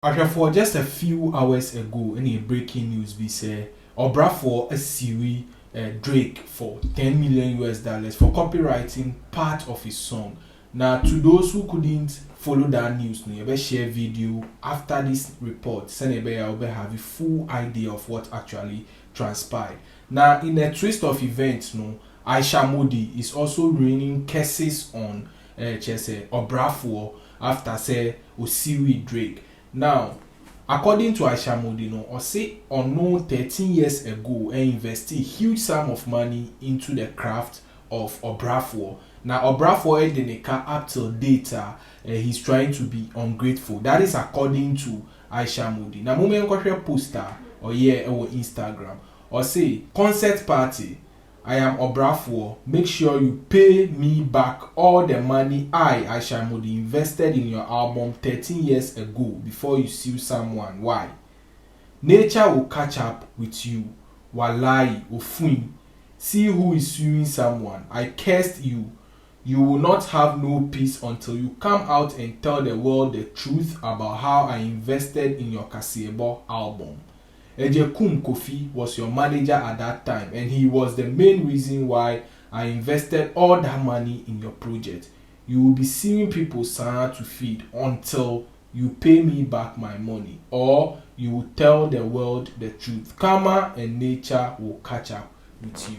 For just a few hours ago, in a breaking news, we say Obrafour a Siri Drake for 10 million US dollars for copywriting part of his song. Now, to those who couldn't follow that news, no, you share video after this report. Send you have a full idea of what actually transpired. Now, in a twist of events, no, Ayisha Modi is also raining curses on Obrafour after say Osiri Drake. Now, according to Ayisha Modi, no, or say or no 13 years ago, invested a huge sum of money into the craft of Obrafour. Now, Obrafour Edeneka up till data, he's trying to be ungrateful. That is according to Ayisha Modi. Now, moment poster or or Instagram or say concert party. I am Obrafour. Make sure you pay me back all the money Ayisha Modi, invested in your album 13 years ago before you sue someone. Why? Nature will catch up with you. Walai, Ofun. See who is suing someone. I cursed you. You will not have no peace until you come out and tell the world the truth about how I invested in your Kasebo album. Ejekum Kofi was your manager at that time, and he was the main reason why I invested all that money in your project. You will be seeing people to feed until you pay me back my money, or you will tell the world the truth. Karma and nature will catch up with you.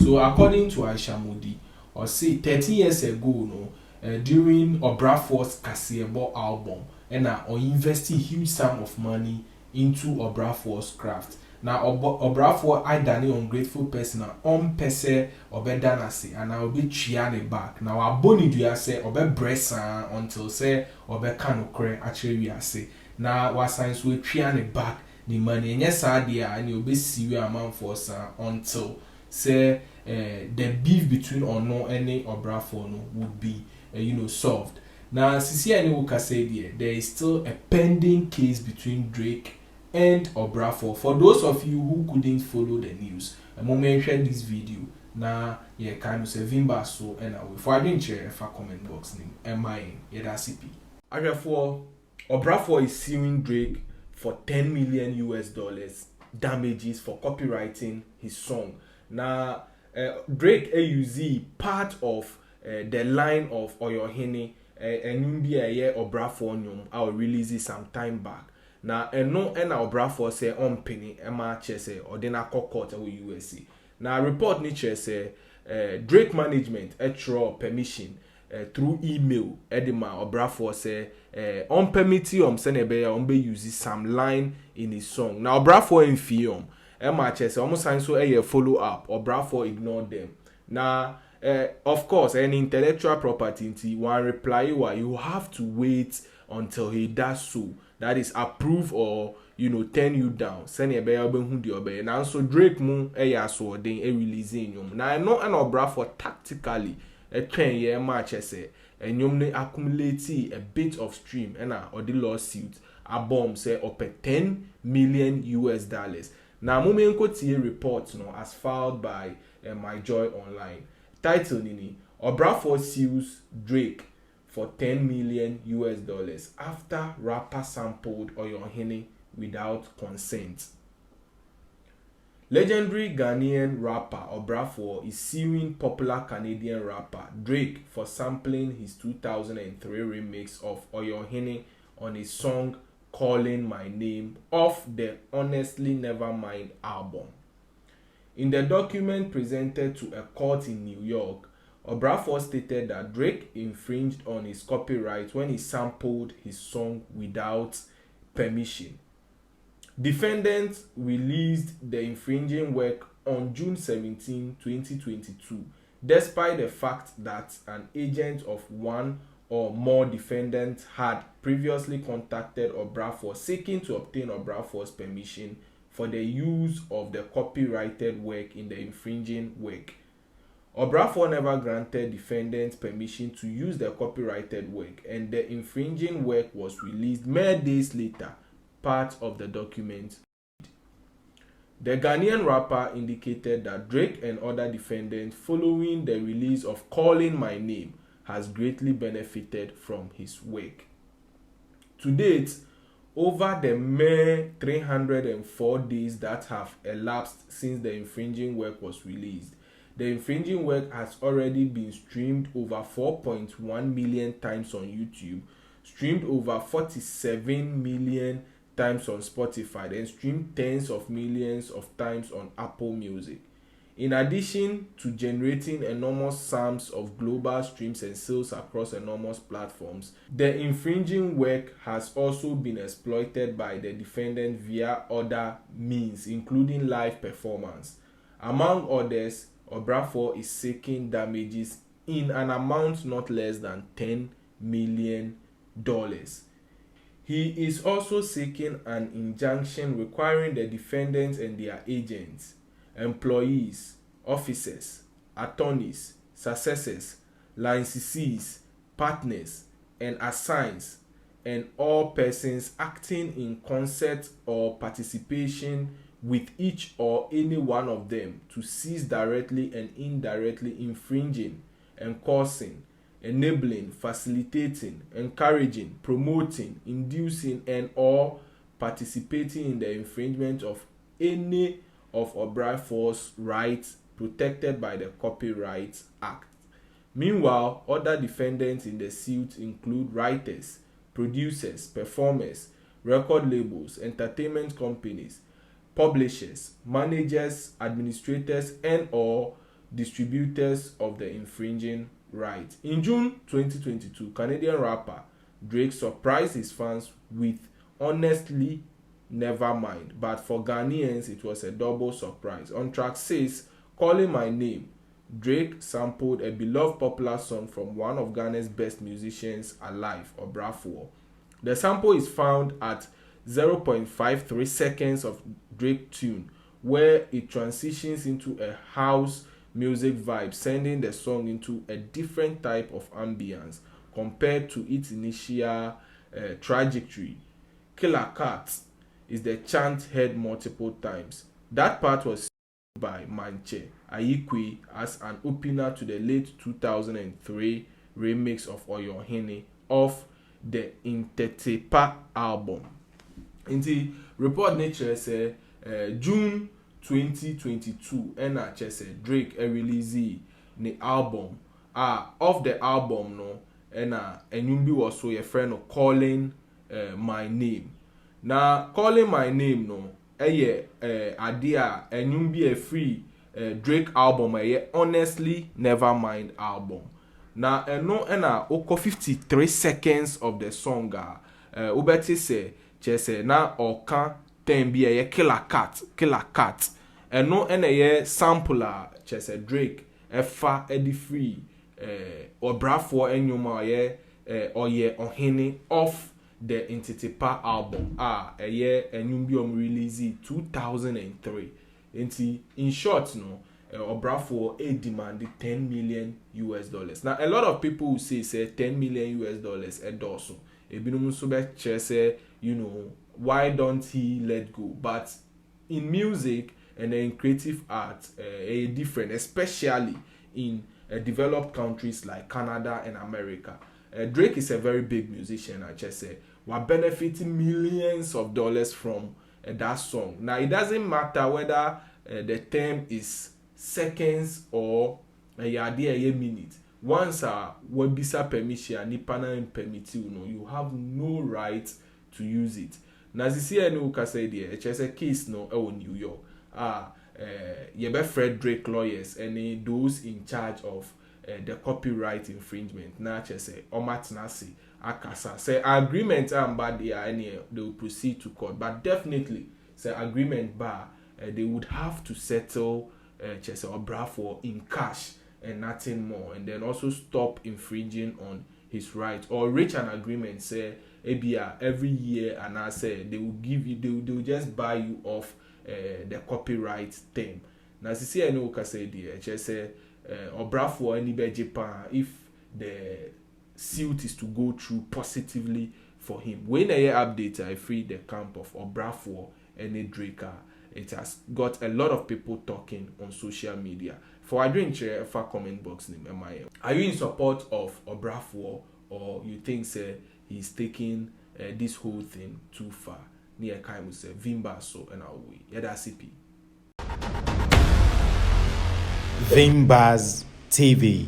So according to Ayisha Modi, or say 30 years ago, no, during Obrafour's Kasebo album, and I invested huge sum of money into Obrafour's craft. Now Obrafour I done ungrateful person on pese obedanase and I will be chiane back. Now aboni do ya say obe bressa until say obe kanokre actually we say. Now what science we chiane back the money and yes idea and you'll be see amount for until say the beef between Ono and Obrafour no would be solved. Now, Sisi Aniwuka said there is still a pending case between Drake and Obrafour. For those of you who couldn't follow the news, a moment share this video. Now, yeah, kind of say Vimba so and if I didn't share a comment box name, MIN, CP. Therefore, Obrafour is suing Drake for 10 million US dollars damages for copywriting his song. Now, Drake AUZ part of the line of Oyohene. And be a year Obrafour nyom I will release it some time back. Now no Obrafour say on penny Emma say or then a court away USA. Now report nature say Drake management draw permission through email Edema Obrafour say on permit send a be use some line in his song. Now Obrafour in fium Emma say almost sign so a follow up Obrafour ignored them. Now of course, any intellectual property, one reply, you have to wait until he does so. That is approve or turn you down. Send a bear who the obey. Now so Drake moon so then releasing you. Now I know an Obrafour tactically a 10-year match say and you may accumulate a bit of stream and or the lawsuit a bomb say up at 10 million US dollars. Now moment reports as filed by My Joy Online. Title nini Obrafour sues Drake for 10 million US dollars after rapper sampled Oyohene without consent. Legendary Ghanaian rapper Obrafour is suing popular Canadian rapper Drake for sampling his 2003 remix of Oyohene on his song Calling My Name off the Honestly Nevermind album. In the document presented to a court in New York, Obrafour stated that Drake infringed on his copyright when he sampled his song without permission. Defendants released the infringing work on June 17, 2022, despite the fact that an agent of one or more defendants had previously contacted Obrafour seeking to obtain Obrafour's permission for the use of the copyrighted work in the infringing work. Obrafour never granted defendants permission to use the copyrighted work, and the infringing work was released mere days later, part of the document. The Ghanaian rapper indicated that Drake and other defendants, following the release of Calling My Name, has greatly benefited from his work. To date, over the mere 304 days that have elapsed since the infringing work was released, the infringing work has already been streamed over 4.1 million times on YouTube, streamed over 47 million times on Spotify, and streamed tens of millions of times on Apple Music. In addition to generating enormous sums of global streams and sales across enormous platforms, the infringing work has also been exploited by the defendant via other means, including live performance. Among others, Obrafour is seeking damages in an amount not less than $10 million. He is also seeking an injunction requiring the defendants and their agents, employees, officers, attorneys, successors, licensees, partners, and assigns, and all persons acting in concert or participation with each or any one of them to cease directly and indirectly infringing and causing, enabling, facilitating, encouraging, promoting, inducing, and or participating in the infringement of any of Obrafour's rights protected by the Copyright Act. Meanwhile, other defendants in the suit include writers, producers, performers, record labels, entertainment companies, publishers, managers, administrators, and or distributors of the infringing rights. In June 2022, Canadian rapper Drake surprised his fans with Honestly Nevermind, but for Ghanaians it was a double surprise. On track 6, Calling My Name, Drake sampled a beloved popular song from one of Ghana's best musicians alive, Obrafour. The sample is found at 0.53 seconds of Drake tune, where it transitions into a house music vibe, sending the song into a different type of ambience compared to its initial trajectory. Killer Cat is the chant heard multiple times. That part was sung by Manche Ayikwe as an opener to the late 2003 remix of Oyohene of the Intetepa album. In the report nature say June 2022 ɛna kyerɛ sɛ Drake release ne album of the album no ɛna ɛnwom bi wɔ so yɛfrɛ no Calling My Name. Na Calling My Name no ɛyɛ ade a ɛnwom bi free Drake album ɛyɛ Honestly Nevermind album. Na ɛno ɛna okɔ 53 seconds of the song a wobɛte sɛ kyerɛ sɛ na ɔka term bi ɛyɛ Killer Cat ɛno ɛna ɛyɛ sample a kyerɛ sɛ Drake ɛfa ɛde free Obrafour ɛnwom a ɔyɛ ɔhene of the Intetepa album ɛyɛ ɛnwom bi release 2003. Nti in short no Obrafour demand $10 million. Now a lot of people will say $10 million ɛdɔɔso. Ebinom nso bɛkyerɛ sɛ why don't he let go? But in music and in creative art, different, especially in developed countries like Canada and America. Drake is a very big musician, I just say. We're benefiting millions of dollars from that song. Now, it doesn't matter whether the term is seconds or a minute. Once webisa permission, nipana permit you have no right to use it. Na sisi ene ukasa die echese case no New York. Yebe Fred Drake lawyers and those in charge of the copyright infringement. Na chese omatnasi akasa say agreement bad they will proceed to court, but definitely say agreement bar they would have to settle chese Obrafour in cash and nothing more, and then also stop infringing on his right or reach an agreement say every year, and I say they will give you, they will just buy you off the copyright term. Now, see, I know what say there. Just say Obrafour any be Japan if the suit is to go through positively for him. When I update, I free the camp of Obrafour and Drake. It has got a lot of people talking on social media. For I drink share a comment box name. Are you in support of Obrafour, or you think say he's taking this whole thing too far. Near Kaimu say Vimba so and our way. Yeah, that's CP. Vimbaz TV.